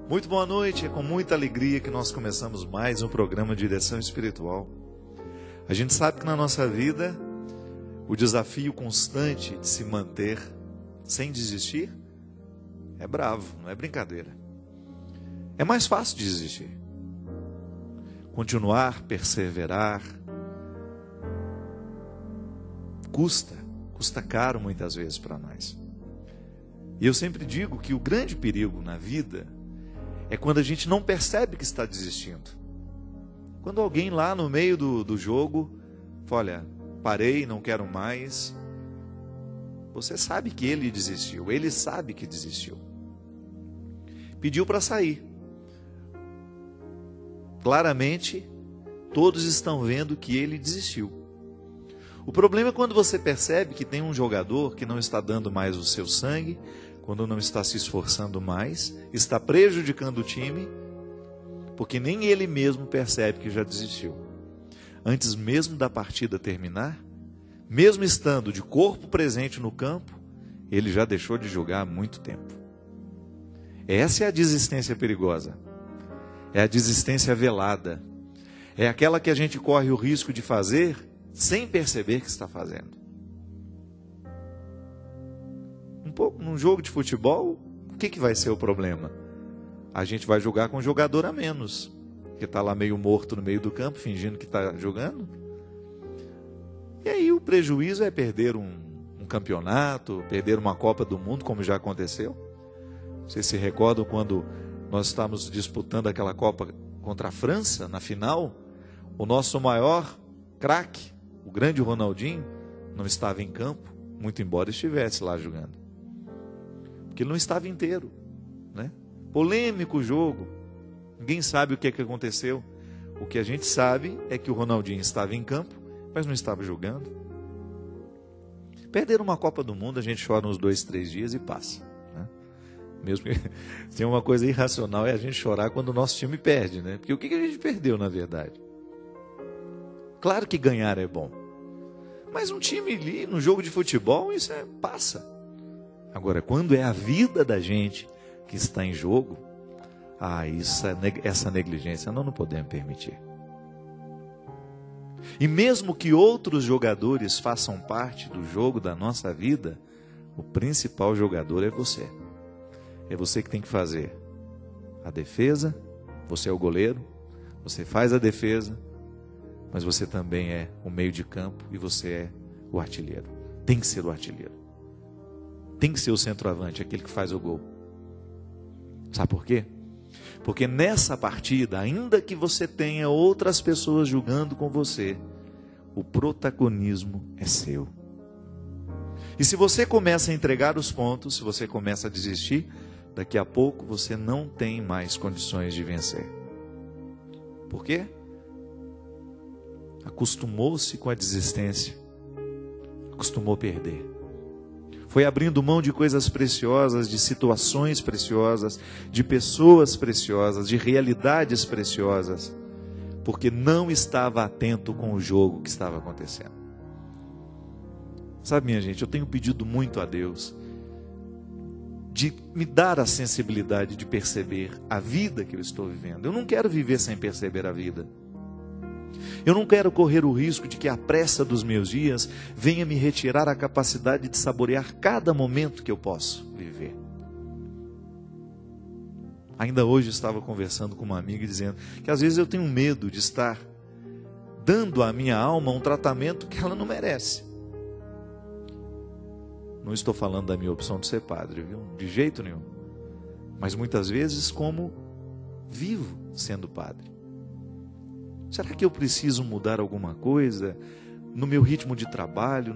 Muito boa noite, é com muita alegria que nós começamos mais um programa de direção espiritual. A gente sabe que na nossa vida, o desafio constante de se manter sem desistir é bravo, não é brincadeira. É mais fácil desistir. Continuar, perseverar, custa caro muitas vezes para nós. E eu sempre digo que o grande perigo na vida é quando a gente não percebe que está desistindo. Quando alguém lá no meio do jogo fala, olha, parei, não quero mais. Você sabe que ele desistiu, ele sabe que desistiu. Pediu para sair. Claramente, todos estão vendo que ele desistiu. O problema é quando você percebe que tem um jogador que não está dando mais o seu sangue, quando não está se esforçando mais, está prejudicando o time, porque nem ele mesmo percebe que já desistiu. Antes mesmo da partida terminar, mesmo estando de corpo presente no campo, ele já deixou de jogar há muito tempo. Essa é a desistência perigosa. É a desistência velada. É aquela que a gente corre o risco de fazer sem perceber que está fazendo. Num jogo de futebol, o que vai ser o problema? A gente vai jogar com um jogador a menos, que está lá meio morto no meio do campo, fingindo que está jogando. E aí o prejuízo é perder um campeonato, perder uma Copa do Mundo, como já aconteceu. Vocês se recordam quando nós estávamos disputando aquela Copa contra a França, na final? O nosso maior craque, o grande Ronaldinho, não estava em campo, muito embora estivesse lá jogando. Porque ele não estava inteiro, né? Polêmico o jogo, ninguém sabe o que aconteceu. O que a gente sabe é que o Ronaldinho estava em campo, mas não estava jogando. Perder uma Copa do Mundo, a gente chora uns 2, 3 dias e passa, né? Mesmo que tem uma coisa irracional, é a gente chorar quando o nosso time perde, né? Porque o que a gente perdeu, na verdade? Claro que ganhar é bom, mas um time ali, no jogo de futebol, isso passa. Agora, quando é a vida da gente que está em jogo, essa negligência nós não podemos permitir. E mesmo que outros jogadores façam parte do jogo da nossa vida, o principal jogador é você. É você que tem que fazer a defesa, você é o goleiro, você faz a defesa, mas você também é o meio de campo e você é o artilheiro. Tem que ser o artilheiro. Tem que ser o centroavante, aquele que faz o gol. Sabe por quê? Porque nessa partida, ainda que você tenha outras pessoas jogando com você, o protagonismo é seu. E se você começa a entregar os pontos, se você começa a desistir, daqui a pouco você não tem mais condições de vencer. Por quê? Acostumou-se com a desistência, acostumou a perder. Foi abrindo mão de coisas preciosas, de situações preciosas, de pessoas preciosas, de realidades preciosas, porque não estava atento com o jogo que estava acontecendo. Sabe, minha gente, eu tenho pedido muito a Deus de me dar a sensibilidade de perceber a vida que eu estou vivendo. Eu não quero viver sem perceber a vida. Eu não quero correr o risco de que a pressa dos meus dias venha me retirar a capacidade de saborear cada momento que eu posso viver. Ainda hoje estava conversando com uma amiga dizendo que às vezes eu tenho medo de estar dando à minha alma um tratamento que ela não merece. Não estou falando da minha opção de ser padre, viu? De jeito nenhum. Mas muitas vezes como vivo sendo padre. Será que eu preciso mudar alguma coisa no meu ritmo de trabalho,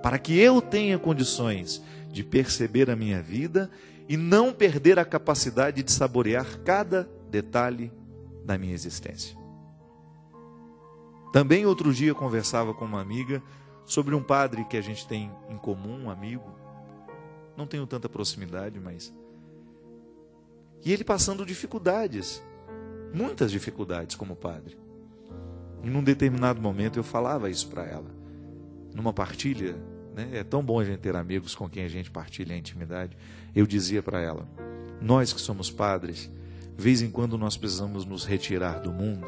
para que eu tenha condições de perceber a minha vida e não perder a capacidade de saborear cada detalhe da minha existência? Também outro dia eu conversava com uma amiga sobre um padre que a gente tem em comum, um amigo. Não tenho tanta proximidade, mas... E ele passando dificuldades. Muitas dificuldades como padre. E num determinado momento eu falava isso para ela. Numa partilha, né? É tão bom a gente ter amigos com quem a gente partilha a intimidade. Eu dizia para ela: Nós que somos padres, de vez em quando nós precisamos nos retirar do mundo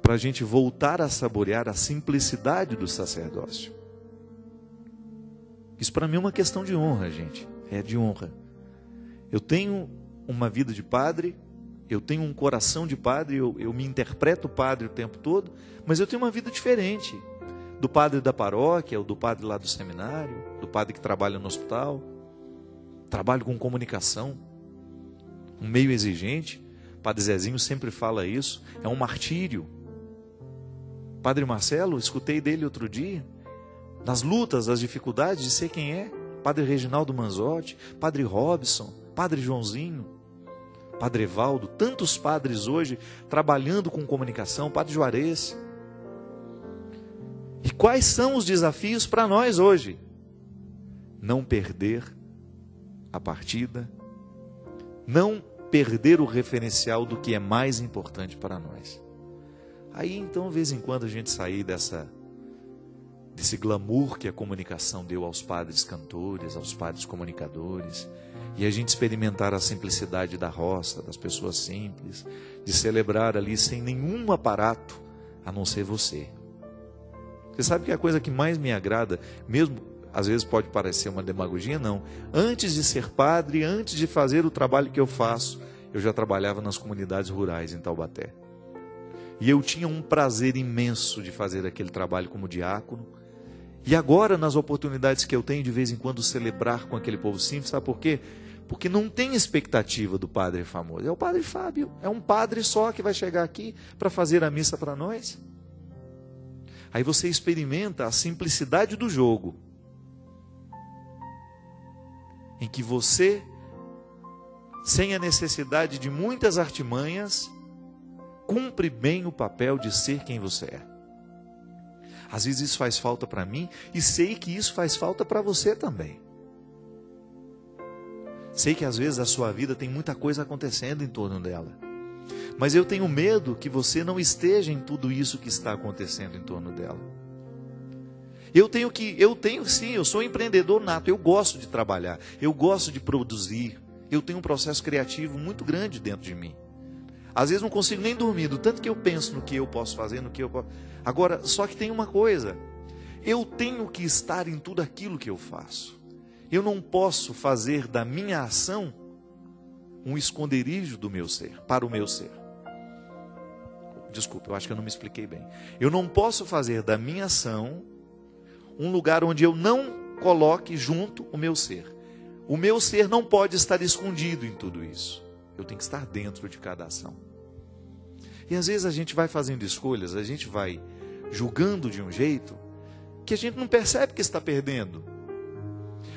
para a gente voltar a saborear a simplicidade do sacerdócio. Isso para mim é uma questão de honra, gente. É de honra. Eu tenho uma vida de padre, eu tenho um coração de padre, eu me interpreto padre o tempo todo, mas eu tenho uma vida diferente do padre da paróquia, ou do padre lá do seminário, do padre que trabalha no hospital. Trabalho com comunicação, um meio exigente. Padre Zezinho sempre fala isso, é um martírio. Padre Marcelo, escutei dele outro dia, nas lutas, as dificuldades de ser quem é. Padre Reginaldo Manzotti, Padre Robson, Padre Joãozinho, Padre Evaldo, tantos padres hoje trabalhando com comunicação, Padre Juarez. E quais são os desafios para nós hoje? Não perder a partida, não perder o referencial do que é mais importante para nós. Aí então, de vez em quando, a gente sair desse glamour que a comunicação deu aos padres cantores, aos padres comunicadores, e a gente experimentar a simplicidade da roça, das pessoas simples, de celebrar ali sem nenhum aparato, a não ser você. Você sabe que a coisa que mais me agrada, mesmo às vezes pode parecer uma demagogia, não. Antes de ser padre, antes de fazer o trabalho que eu faço, eu já trabalhava nas comunidades rurais em Taubaté. E eu tinha um prazer imenso de fazer aquele trabalho como diácono. E agora, nas oportunidades que eu tenho de vez em quando celebrar com aquele povo simples, sabe por quê? Porque não tem expectativa do padre famoso. É o padre Fábio, é um padre só que vai chegar aqui para fazer a missa para nós. Aí você experimenta a simplicidade do jogo, em que você, sem a necessidade de muitas artimanhas, cumpre bem o papel de ser quem você é. Às vezes isso faz falta para mim, e sei que isso faz falta para você também. Sei que às vezes a sua vida tem muita coisa acontecendo em torno dela, mas eu tenho medo que você não esteja em tudo isso que está acontecendo em torno dela. Sim, eu sou empreendedor nato, eu gosto de trabalhar, eu gosto de produzir, eu tenho um processo criativo muito grande dentro de mim. Às vezes não consigo nem dormir, do tanto que eu penso no que eu posso fazer, no que eu posso... Agora, só que tem uma coisa, eu tenho que estar em tudo aquilo que eu faço. Eu não posso fazer da minha ação um esconderijo do meu ser, para o meu ser. Desculpa, eu acho que eu não me expliquei bem. Eu não posso fazer da minha ação um lugar onde eu não coloque junto o meu ser. O meu ser não pode estar escondido em tudo isso. Eu tenho que estar dentro de cada ação. E às vezes a gente vai fazendo escolhas, a gente vai julgando de um jeito que a gente não percebe que está perdendo.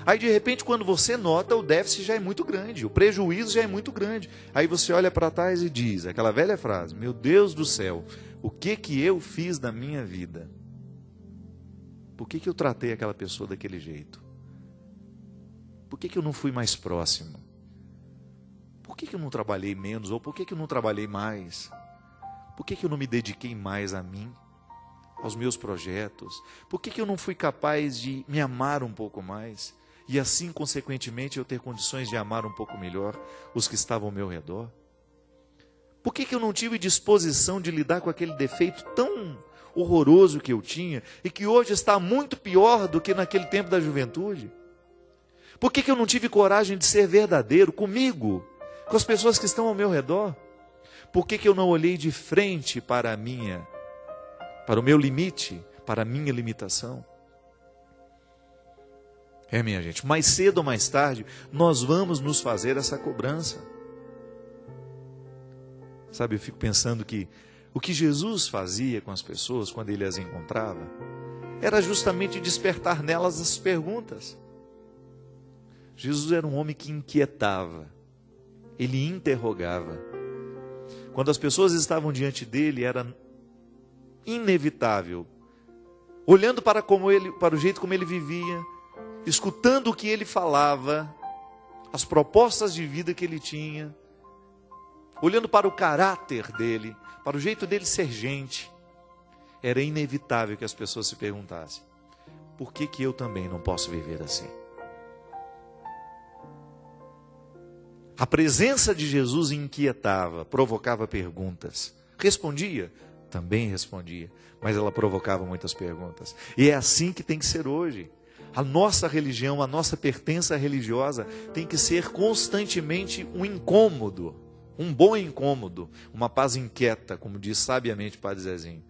Aí de repente, quando você nota, o déficit já é muito grande, o prejuízo já é muito grande. Aí você olha para trás e diz, aquela velha frase: meu Deus do céu, o que eu fiz da minha vida? Por que eu tratei aquela pessoa daquele jeito? Por que eu não fui mais próximo? Por que eu não trabalhei menos? Ou por que eu não trabalhei mais? Por que eu não me dediquei mais a mim, aos meus projetos? Por que eu não fui capaz de me amar um pouco mais? E assim, consequentemente, eu ter condições de amar um pouco melhor os que estavam ao meu redor? Por que eu não tive disposição de lidar com aquele defeito tão horroroso que eu tinha e que hoje está muito pior do que naquele tempo da juventude? Por que eu não tive coragem de ser verdadeiro comigo, com as pessoas que estão ao meu redor? Por que eu não olhei de frente para o meu limite, para a minha limitação? Minha gente, mais cedo ou mais tarde, nós vamos nos fazer essa cobrança. Sabe, eu fico pensando que o que Jesus fazia com as pessoas quando ele as encontrava era justamente despertar nelas as perguntas. Jesus era um homem que inquietava, ele interrogava. Quando as pessoas estavam diante dele, era inevitável, olhando para o jeito como ele vivia, escutando o que ele falava, as propostas de vida que ele tinha, olhando para o caráter dele, para o jeito dele ser gente, era inevitável que as pessoas se perguntassem: por que eu também não posso viver assim? A presença de Jesus inquietava, provocava perguntas. Respondia? Também respondia, mas ela provocava muitas perguntas. E é assim que tem que ser hoje. A nossa religião, a nossa pertença religiosa tem que ser constantemente um incômodo, um bom incômodo, uma paz inquieta, como diz sabiamente o Padre Zezinho.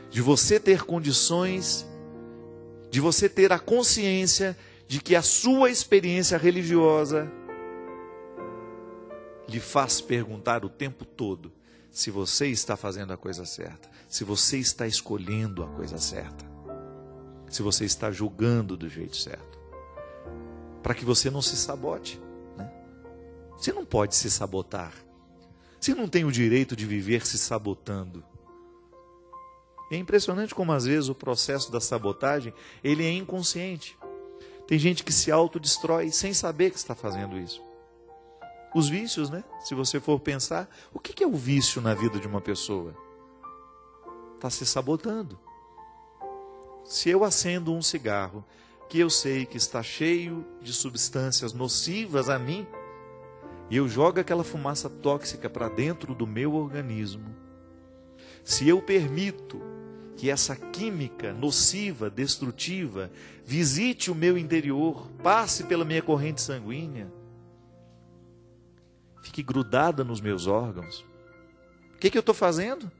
De você ter condições, de você ter a consciência de que a sua experiência religiosa lhe faz perguntar o tempo todo se você está fazendo a coisa certa, se você está escolhendo a coisa certa, se você está julgando do jeito certo, para que você não se sabote, né? Você não pode se sabotar, você não tem o direito de viver se sabotando. É impressionante como às vezes o processo da sabotagem, ele é inconsciente. Tem gente que se autodestrói sem saber que está fazendo isso. Os vícios, né? Se você for pensar, o que é o vício na vida de uma pessoa? Está se sabotando. Se eu acendo um cigarro, que eu sei que está cheio de substâncias nocivas a mim, e eu jogo aquela fumaça tóxica para dentro do meu organismo, se eu permito que essa química nociva, destrutiva, visite o meu interior, passe pela minha corrente sanguínea, fique grudada nos meus órgãos, o que eu estou fazendo?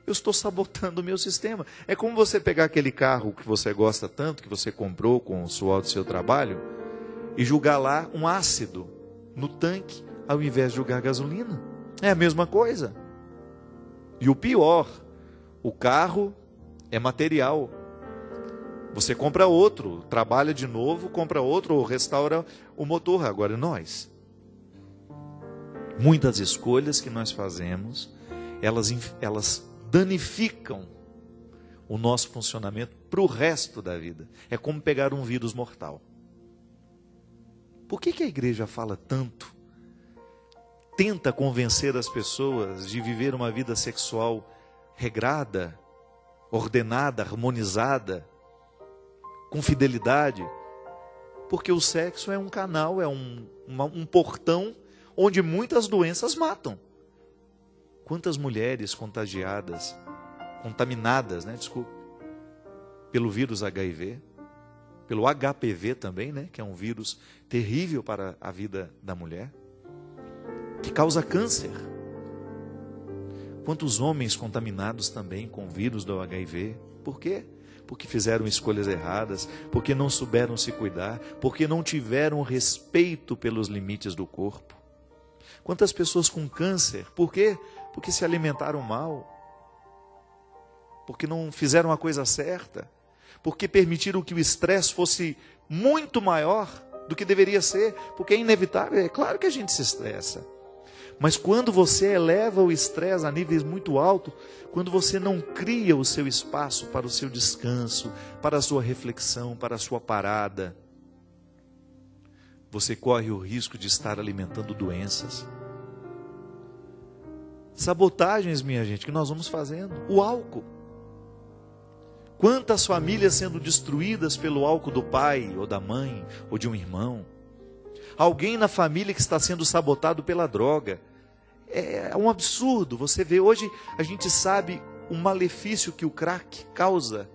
Eu estou sabotando o meu sistema. É como você pegar aquele carro que você gosta tanto, que você comprou com o suor do seu trabalho, e jogar lá um ácido no tanque, ao invés de jogar gasolina. É a mesma coisa. E o pior, o carro é material. Você compra outro, trabalha de novo, compra outro, ou restaura o motor. Agora nós, muitas escolhas que nós fazemos, elas danificam o nosso funcionamento para o resto da vida. É como pegar um vírus mortal. Por que a igreja fala tanto? Tenta convencer as pessoas de viver uma vida sexual regrada, ordenada, harmonizada, com fidelidade? Porque o sexo é um canal, é um portão onde muitas doenças matam. Quantas mulheres contaminadas, pelo vírus HIV, pelo HPV também, que é um vírus terrível para a vida da mulher, que causa câncer. Quantos homens contaminados também com o vírus do HIV? Por quê? Porque fizeram escolhas erradas, porque não souberam se cuidar, porque não tiveram respeito pelos limites do corpo. Quantas pessoas com câncer? Por quê? Porque se alimentaram mal, porque não fizeram a coisa certa, porque permitiram que o estresse fosse muito maior do que deveria ser, porque é inevitável, é claro que a gente se estressa. Mas quando você eleva o estresse a níveis muito altos, quando você não cria o seu espaço para o seu descanso, para a sua reflexão, para a sua parada, você corre o risco de estar alimentando doenças. Sabotagens, minha gente, que nós vamos fazendo. O álcool. Quantas famílias sendo destruídas pelo álcool do pai, ou da mãe, ou de um irmão. Alguém na família que está sendo sabotado pela droga. É um absurdo. Você vê, hoje a gente sabe o malefício que o crack causa.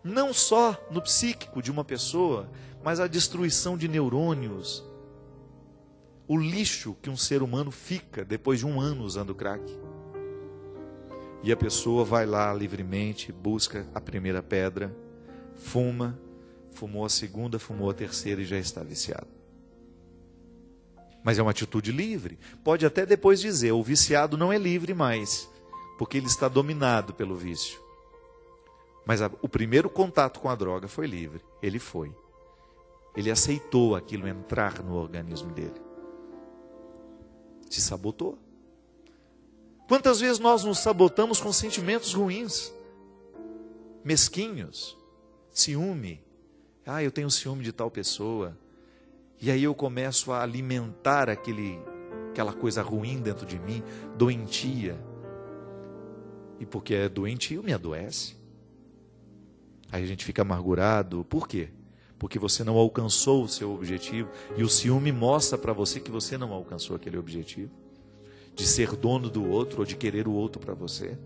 Não só no psíquico de uma pessoa, mas a destruição de neurônios. O lixo que um ser humano fica depois de 1 ano usando crack. E a pessoa vai lá livremente, busca a primeira pedra, fumou a segunda, fumou a terceira e já está viciado. Mas é uma atitude livre. Pode até depois dizer, o viciado não é livre mais, porque ele está dominado pelo vício. Mas o primeiro contato com a droga foi livre. Ele foi. Ele aceitou aquilo entrar no organismo dele. Se sabotou. Quantas vezes nós nos sabotamos com sentimentos ruins, mesquinhos, ciúme. Eu tenho ciúme de tal pessoa. E aí eu começo a alimentar aquela coisa ruim dentro de mim, doentia. E porque é doentio, me adoece. Aí a gente fica amargurado. Por quê? porque você não alcançou o seu objetivo, e o ciúme mostra para você que você não alcançou aquele objetivo, de ser dono do outro ou de querer o outro para você.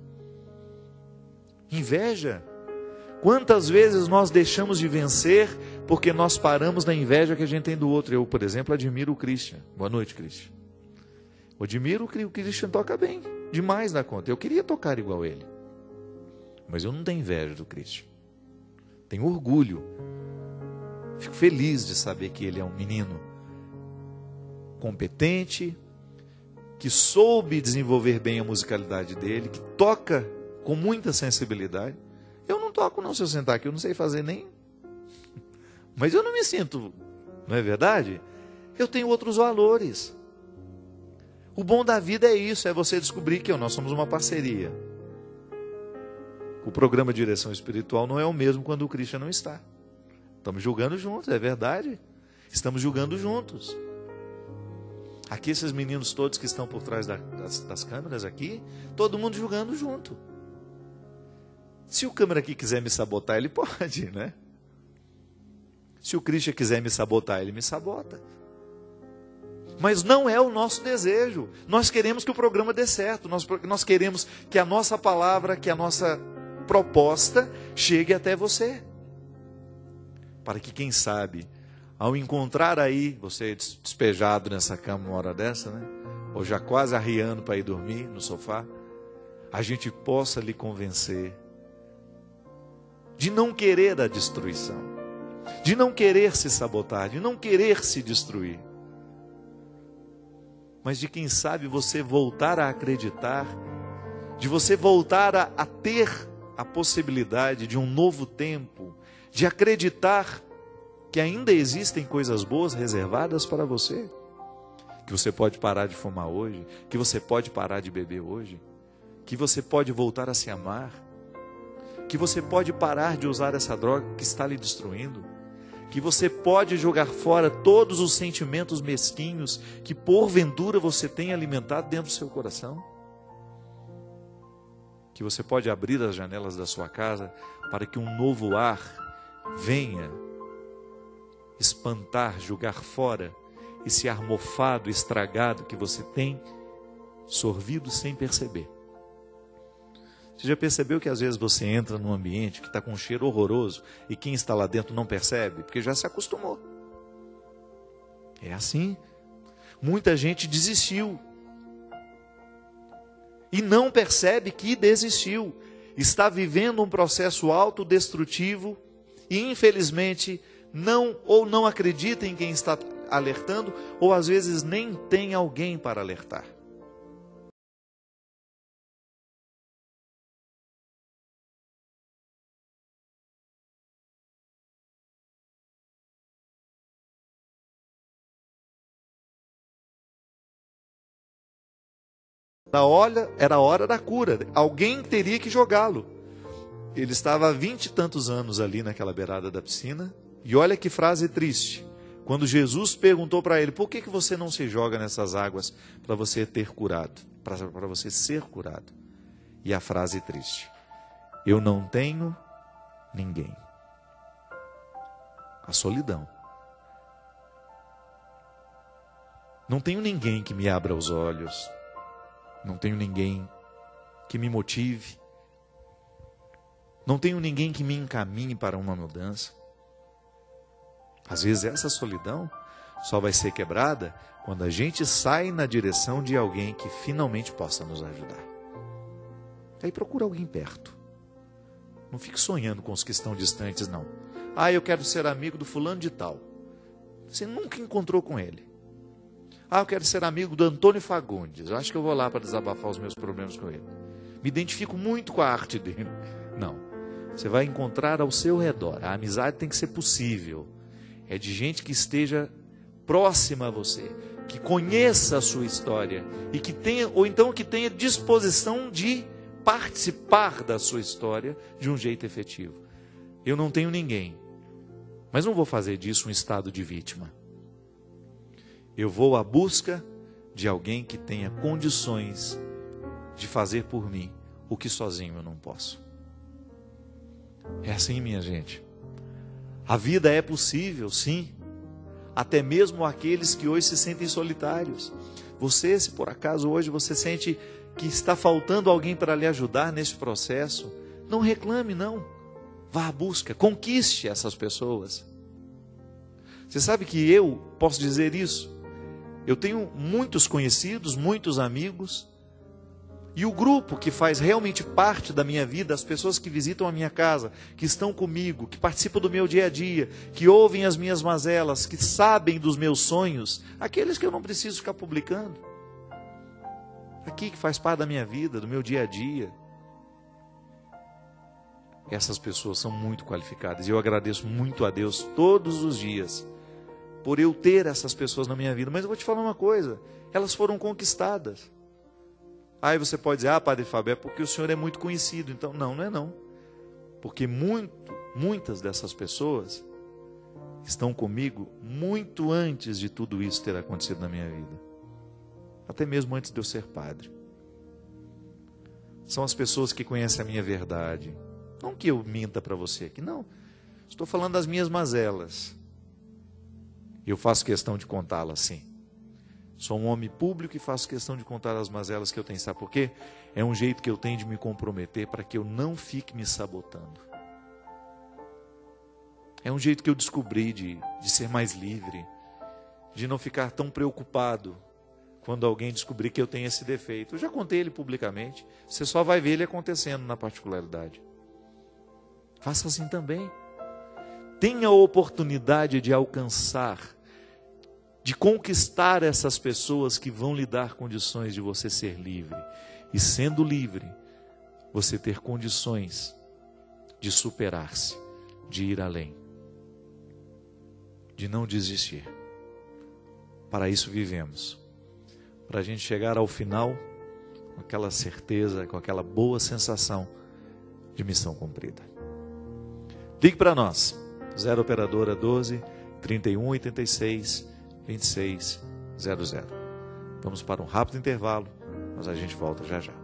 Inveja. Quantas vezes nós deixamos de vencer porque nós paramos na inveja que a gente tem do outro? Eu, por exemplo, admiro o Christian. Boa noite, Christian. Eu admiro que o Christian toca bem, demais na conta. Eu queria tocar igual ele, mas eu não tenho inveja do Christian. Tenho orgulho. Fico feliz de saber que ele é um menino competente, que soube desenvolver bem a musicalidade dele, que toca com muita sensibilidade. Eu não toco não, se eu sentar aqui, eu não sei fazer nem... Mas eu não me sinto, não é verdade? Eu tenho outros valores. O bom da vida é isso, é você descobrir que nós somos uma parceria. O programa de direção espiritual não é o mesmo quando o Christian não está. Estamos julgando juntos, é verdade. Estamos julgando juntos. Aqui esses meninos todos que estão por trás das câmeras aqui, todo mundo julgando junto. Se o câmera aqui quiser me sabotar, ele pode, né? Se o Christian quiser me sabotar, ele me sabota. Mas não é o nosso desejo. Nós queremos que o programa dê certo. Nós queremos que a nossa palavra, que a nossa proposta chegue até você. Para que, quem sabe, ao encontrar aí, você despejado nessa cama uma hora dessa, né? Ou já quase arriando para ir dormir no sofá, a gente possa lhe convencer de não querer a destruição, de não querer se sabotar, de não querer se destruir, mas de, quem sabe, você voltar a acreditar, de você voltar a ter a possibilidade de um novo tempo, de acreditar que ainda existem coisas boas reservadas para você, que você pode parar de fumar hoje, que você pode parar de beber hoje, que você pode voltar a se amar, que você pode parar de usar essa droga que está lhe destruindo, que você pode jogar fora todos os sentimentos mesquinhos que porventura você tem alimentado dentro do seu coração, que você pode abrir as janelas da sua casa para que um novo ar venha espantar, jogar fora esse ar mofado, estragado que você tem sorvido sem perceber. Você já percebeu que às vezes você entra num ambiente que está com um cheiro horroroso e quem está lá dentro não percebe? Porque já se acostumou. É assim. Muita gente desistiu e não percebe que desistiu. Está vivendo um processo autodestrutivo e, infelizmente, não acredita em quem está alertando, ou às vezes nem tem alguém para alertar. Era a hora da cura. Alguém teria que jogá-lo. Ele estava há 20 e tantos anos ali naquela beirada da piscina. E olha que frase triste. Quando Jesus perguntou para ele: por que você não se joga nessas águas para você ter curado? Para você ser curado. E a frase triste: eu não tenho ninguém. A solidão. Não tenho ninguém que me abra os olhos. Não tenho ninguém que me motive. Não tenho ninguém que me encaminhe para uma mudança. Às vezes essa solidão só vai ser quebrada quando a gente sai na direção de alguém que finalmente possa nos ajudar. Aí procura alguém perto. Não fique sonhando com os que estão distantes, não. Ah, eu quero ser amigo do fulano de tal. Você nunca encontrou com ele. Ah, eu quero ser amigo do Antônio Fagundes. Eu acho que eu vou lá para desabafar os meus problemas com ele. Me identifico muito com a arte dele. Não. Você vai encontrar ao seu redor. A amizade tem que ser possível. É de gente que esteja próxima a você, que conheça a sua história e que tenha, ou então que tenha disposição de participar da sua história de um jeito efetivo. Eu não tenho ninguém, mas não vou fazer disso um estado de vítima. Eu vou à busca de alguém que tenha condições de fazer por mim o que sozinho eu não posso. É assim, minha gente. A vida é possível, sim. Até mesmo aqueles que hoje se sentem solitários. Você, se por acaso hoje você sente que está faltando alguém para lhe ajudar nesse processo, não reclame, não. Vá à busca, conquiste essas pessoas. Você sabe que eu posso dizer isso? Eu tenho muitos conhecidos, muitos amigos, e o grupo que faz realmente parte da minha vida, as pessoas que visitam a minha casa, que estão comigo, que participam do meu dia a dia, que ouvem as minhas mazelas, que sabem dos meus sonhos, aqueles que eu não preciso ficar publicando. Aqui que faz parte da minha vida, do meu dia a dia. Essas pessoas são muito qualificadas e eu agradeço muito a Deus todos os dias por eu ter essas pessoas na minha vida. Mas eu vou te falar uma coisa, elas foram conquistadas. Aí você pode dizer, Padre Fábio, é porque o senhor é muito conhecido. Então, não, não é não. Porque muitas dessas pessoas estão comigo muito antes de tudo isso ter acontecido na minha vida. Até mesmo antes de eu ser padre. São as pessoas que conhecem a minha verdade. Não que eu minta para você aqui, não. Estou falando das minhas mazelas. E eu faço questão de contá-las, sim. Sou um homem público e faço questão de contar as mazelas que eu tenho. Sabe por quê? É um jeito que eu tenho de me comprometer para que eu não fique me sabotando. É um jeito que eu descobri de ser mais livre, de não ficar tão preocupado quando alguém descobrir que eu tenho esse defeito. Eu já contei ele publicamente, você só vai ver ele acontecendo na particularidade. Faça assim também. Tenha a oportunidade de alcançar, de conquistar essas pessoas que vão lhe dar condições de você ser livre. E sendo livre, você ter condições de superar-se, de ir além, de não desistir. Para isso vivemos. Para a gente chegar ao final com aquela certeza, com aquela boa sensação de missão cumprida. Ligue para nós, 0 operadora 12 31 86 2600. Vamos para um rápido intervalo, mas a gente volta já já.